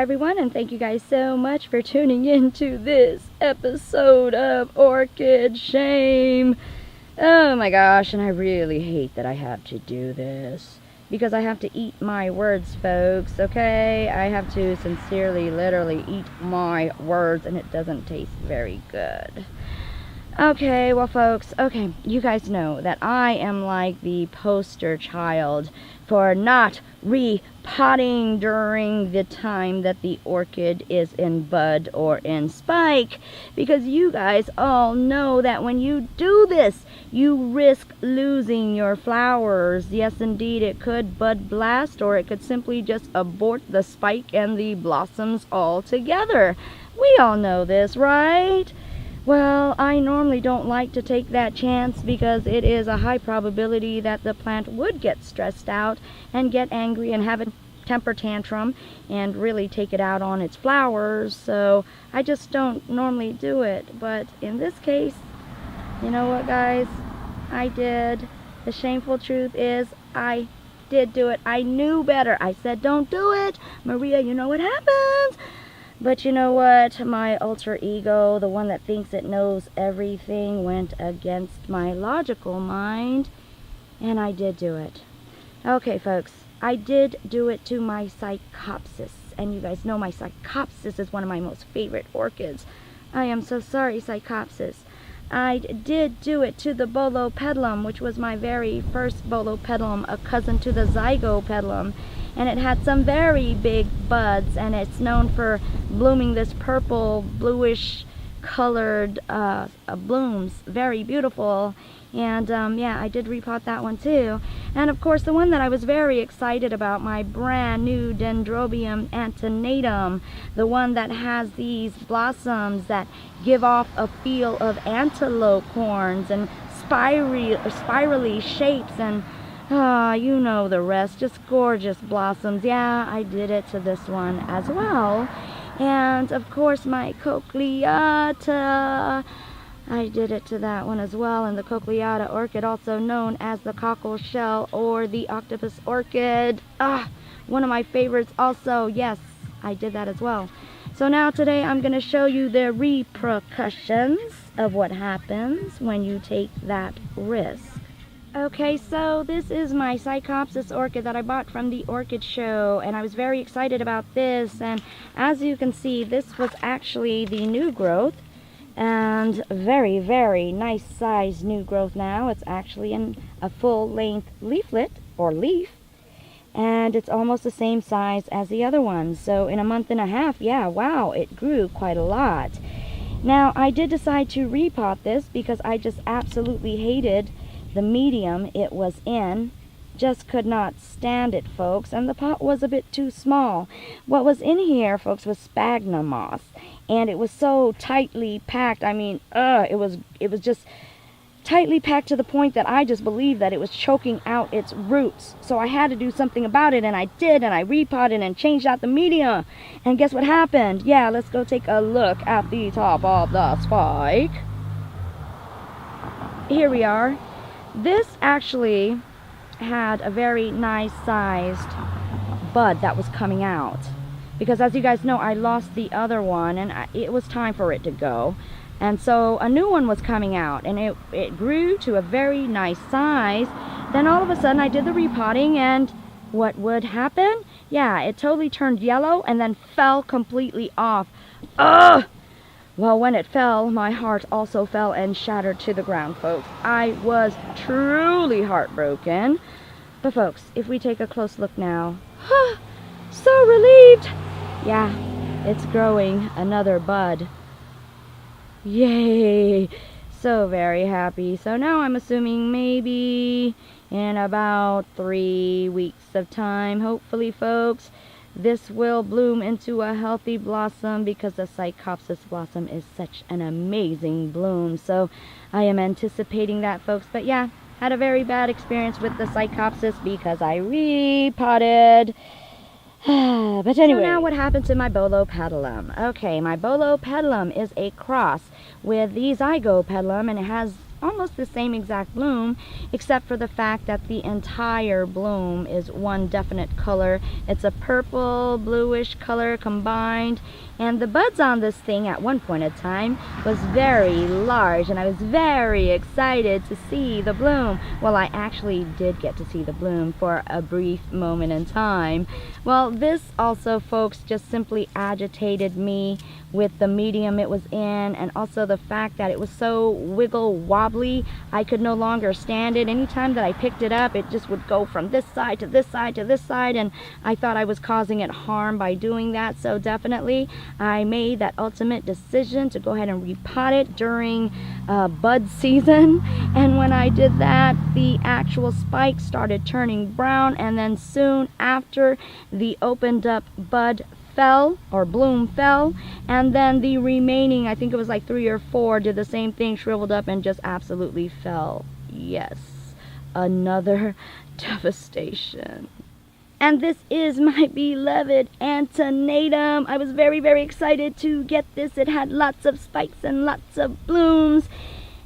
everyone, and thank you guys so much for tuning in to this episode of Orchid Shame. Oh my gosh, and I really hate that I have to do this because I have to eat my words, folks, okay? I have to sincerely, literally eat my words, and it doesn't taste very good. Okay, well, folks, okay, you guys know that I am like the poster child for not repotting during the time that the orchid is in bud or in spike, because you guys all know that when you do this, you risk losing your flowers. Yes, indeed, it could bud blast, or it could simply just abort the spike and the blossoms altogether. We all know this, right? Well, I normally don't like to take that chance because it is a high probability that the plant would get stressed out and get angry and have a temper tantrum and really take it out on its flowers. So I just don't normally do it. But in this case, you know what, guys? I did. The shameful truth is I did do it. I knew better. I said, don't do it. Maria, you know what happens. But you know what? My alter ego, the one that thinks it knows everything, went against my logical mind, and I did do it. Okay, folks, I did do it to my Psychopsis, and you guys know my Psychopsis is one of my most favorite orchids. I am so sorry, Psychopsis. I did do it to the Bolo-petalum, which was my very first Bolo-petalum, a cousin to the Psychopsis. And it had some very big buds, and it's known for blooming this purple, bluish colored blooms. Very beautiful. And yeah, I did repot that one too. And of course, the one that I was very excited about, my brand new Dendrobium antenna-tum, the one that has these blossoms that give off a feel of antelope horns and spirally shapes, and you know the rest, just gorgeous blossoms. Yeah, I did it to this one as well. And of course my Cochlear, I did it to that one as well. And the Cochlear orchid, also known as the cockle shell or the octopus orchid, one of my favorites also. Yes, I did that as well. So now today I'm going to show you the repercussions of what happens when you take that risk. Okay, so this is my Psychopsis orchid that I bought from the orchid show, and I was very excited about this. And as you can see, this was actually the new growth, and very, very nice size new growth now. It's actually in a full-length leaflet or leaf, and it's almost the same size as the other one. So in a month and a half, yeah, wow, it grew quite a lot. Now, I did decide to repot this because I just absolutely hated the medium it was in. Just could not stand it, folks, and the pot was a bit too small. What was in here, folks, was sphagnum moss, and it was so tightly packed. I mean, it was just tightly packed to the point that I just believed that it was choking out its roots. So I had to do something about it, and I did, and I repotted and changed out the media. And guess what happened? Yeah, let's go take a look at the top of the spike. Here we are. This actually had a very nice sized bud that was coming out, because as you guys know, I lost the other one, and it was time for it to go, and so a new one was coming out, and it grew to a very nice size. Then all of a sudden I did the repotting, and what would happen? Yeah, it totally turned yellow and then fell completely off. Ugh! Well, when it fell, my heart also fell and shattered to the ground, folks. I was truly heartbroken. But folks, if we take a close look now, so relieved. Yeah, it's growing another bud. Yay! So very happy. So now I'm assuming maybe in about 3 weeks of time, hopefully, folks, this will bloom into a healthy blossom, because the Psychopsis blossom is such an amazing bloom. So I am anticipating that, folks. But yeah, had a very bad experience with the Psychopsis because I repotted. But anyway, so now what happened to my Bolo-petalum? Okay, my Bolo-petalum is a cross with the Psychopsis, and it has almost the same exact bloom, except for the fact that the entire bloom is one definite color. It's a purple, bluish color combined, and the buds on this thing at one point in time was very large, and I was very excited to see the bloom. Well, I actually did get to see the bloom for a brief moment in time. Well, this also, folks, just simply agitated me with the medium it was in, and also the fact that it was so wiggle wobbly. I could no longer stand it. Anytime that I picked it up, it just would go from this side to this side to this side, and I thought I was causing it harm by doing that. So definitely I made that ultimate decision to go ahead and repot it during bud season. And when I did that, the actual spike started turning brown, and then soon after, the opened up bud fell, or bloom fell, and then the remaining, I think it was like 3 or 4, did the same thing, shriveled up and just absolutely fell. Yes, another devastation. And this is my beloved antenna-tum. I was very, very excited to get this. It had lots of spikes and lots of blooms.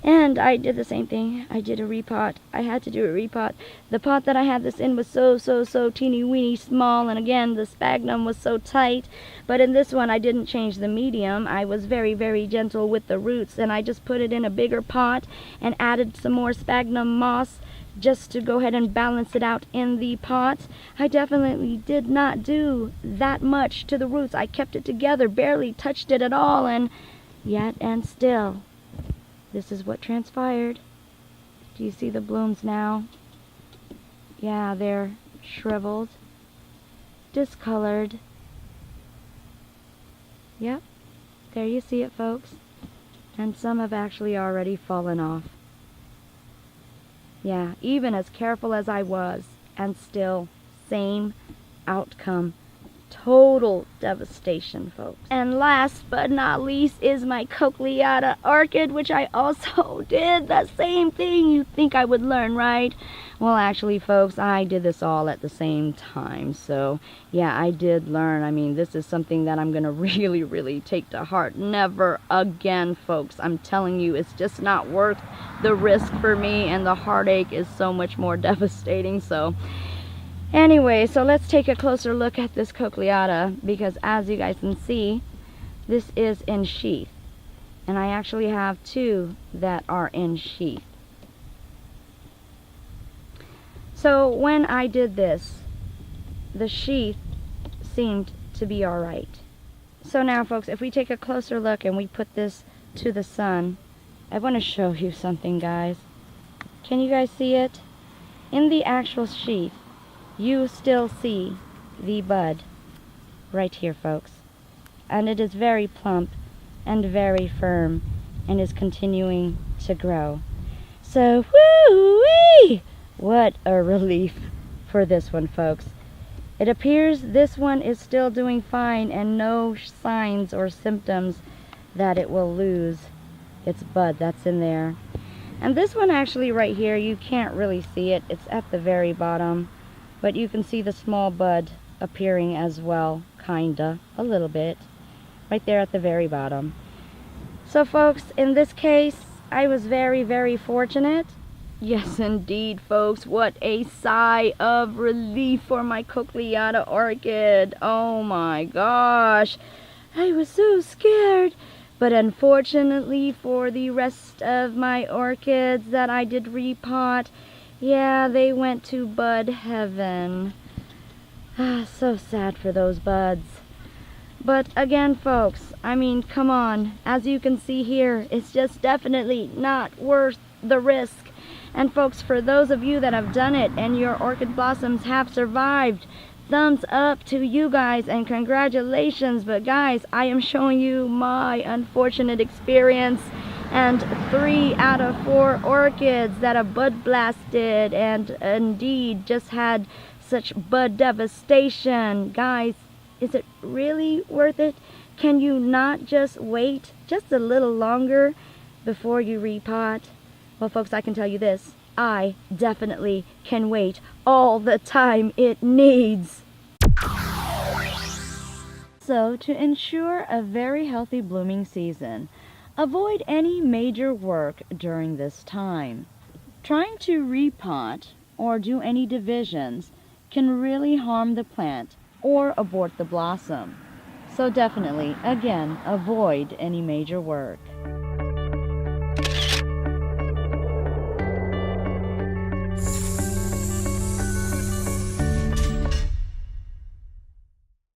And I did the same thing. I did a repot. I had to do a repot. The pot that I had this in was so teeny weeny small, and again the sphagnum was so tight. But in this one I didn't change the medium. I was very, very gentle with the roots, and I just put it in a bigger pot and added some more sphagnum moss just to go ahead and balance it out in the pot. I definitely did not do that much to the roots. I kept it together, barely touched it at all, and yet and still, this is what transpired. Do you see the blooms now? Yeah, they're shriveled, discolored. Yep, there you see it, folks. And some have actually already fallen off. Yeah, even as careful as I was, and still, same outcome. Total devastation, folks. And last but not least is my Cochlear orchid, which I also did the same thing. You'd think I would learn, right? Well, actually, folks, I did this all at the same time. So, yeah, I did learn. I mean, this is something that I'm going to really, really take to heart. Never again, folks. I'm telling you, it's just not worth the risk for me, and the heartache is so much more devastating. So, anyway, so let's take a closer look at this Cochlear, because as you guys can see, this is in sheath. And I actually have 2 that are in sheath. So when I did this, the sheath seemed to be alright. So now, folks, if we take a closer look and we put this to the sun, I want to show you something, guys. Can you guys see it? In the actual sheath, you still see the bud right here, folks, and it is very plump and very firm and is continuing to grow. So woo-wee! What a relief for this one, folks. It appears this one is still doing fine, and no signs or symptoms that it will lose its bud that's in there. And this one actually right here, you can't really see it. It's at the very bottom. But you can see the small bud appearing as well, kinda, a little bit, right there at the very bottom. So, folks, in this case, I was very, very fortunate. Yes, indeed, folks. What a sigh of relief for my Cochlear orchid. Oh my gosh. I was so scared. But unfortunately for the rest of my orchids that I did repot, yeah, they went to bud heaven. Ah, so sad for those buds. But again, folks, I mean, come on. As you can see here, it's just definitely not worth the risk. And folks, for those of you that have done it and your orchid blossoms have survived, thumbs up to you guys and congratulations. But guys, I am showing you my unfortunate experience, and 3 out of 4 orchids that have bud blasted and indeed just had such bud devastation. Guys, is it really worth it? Can you not just wait just a little longer before you repot? Well, folks, I can tell you this. I definitely can wait all the time it needs. So, to ensure a very healthy blooming season, Avoid any major work during this time. Trying to repot or do any divisions can really harm the plant or abort the blossom. So definitely, again, avoid any major work.